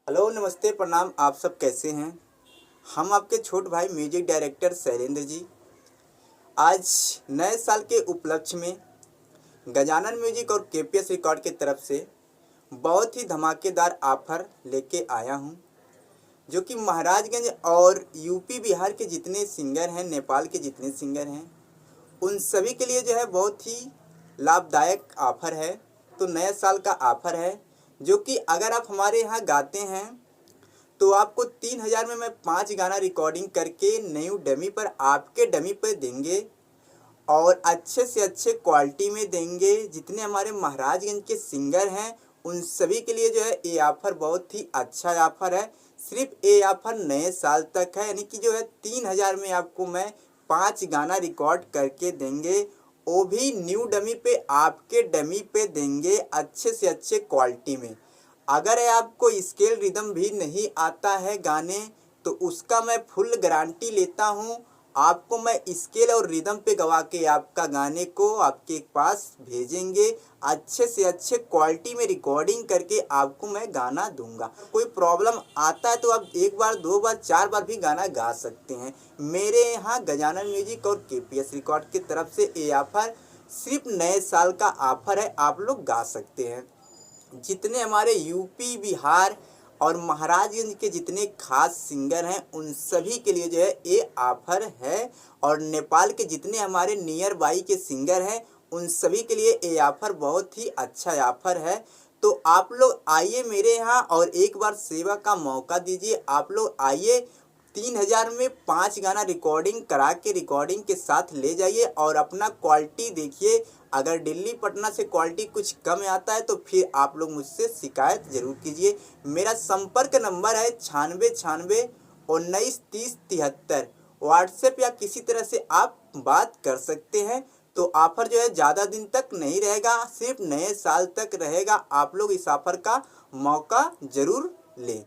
Hello, नमस्ते, प्रणाम। आप सब कैसे हैं? हम आपके छोट भाई म्यूजिक डायरेक्टर शैलेंद्र जी आज नए साल के उपलक्ष्य में गजानन म्यूजिक और केपीएस रिकॉर्ड की तरफ से बहुत ही धमाकेदार ऑफर लेके आया हूं, जो कि महाराजगंज और यूपी बिहार के जितने सिंगर हैं, नेपाल के जितने सिंगर हैं, उन सभी के लिए जो है बहुत ही लाभदायक ऑफर है। तो नए साल का ऑफर है, जो कि अगर आप हमारे यहाँ गाते हैं तो आपको 3,000 में मैं 5 गाना रिकॉर्डिंग करके न्यू डमी पर आपके डमी पर देंगे और अच्छे से अच्छे क्वालिटी में देंगे। जितने हमारे महाराजगंज के सिंगर हैं उन सभी के लिए जो है ये ऑफ़र बहुत ही अच्छा ऑफ़र है। सिर्फ ये ऑफ़र नए साल तक है, यानी कि जो है 3,000 में आपको मैं 5 गाना रिकॉर्ड करके देंगे, वो भी न्यू डमी पे आपके डमी पे देंगे अच्छे से अच्छे क्वालिटी में। अगर आपको स्केल रिदम भी नहीं आता है गाने तो उसका मैं फुल गारंटी लेता हूँ। आपको मैं स्केल और रिदम पे गवा के आपका गाने को आपके पास भेजेंगे, अच्छे से अच्छे क्वालिटी में रिकॉर्डिंग करके आपको मैं गाना दूंगा। कोई प्रॉब्लम आता है तो आप एक बार, दो बार, चार बार भी गाना गा सकते हैं। मेरे यहाँ गजानन म्यूजिक और केपीएस रिकॉर्ड की तरफ से ये ऑफर सिर्फ नए साल का ऑफर है, आप लोग गा सकते हैं। जितने हमारे यूपी, बिहार और महाराजगंज के जितने खास सिंगर हैं उन सभी के लिए जो है ये ऑफर है, और नेपाल के जितने हमारे नियर बाई के सिंगर हैं उन सभी के लिए ये ऑफर बहुत ही अच्छा ऑफर है। तो आप लोग आइए मेरे यहाँ और एक बार सेवा का मौका दीजिए। आप लोग आइए, 3,000 में 5 गाना रिकॉर्डिंग करा के रिकॉर्डिंग के साथ ले जाइए और अपना क्वालिटी देखिए। अगर दिल्ली पटना से क्वालिटी कुछ कम आता है तो फिर आप लोग मुझसे शिकायत ज़रूर कीजिए। मेरा संपर्क नंबर है 9696 19 30 73। व्हाट्सएप या किसी तरह से आप बात कर सकते हैं। तो ऑफ़र जो है ज़्यादा दिन तक नहीं रहेगा, सिर्फ नए साल तक रहेगा। आप लोग इस ऑफ़र का मौका ज़रूर लें।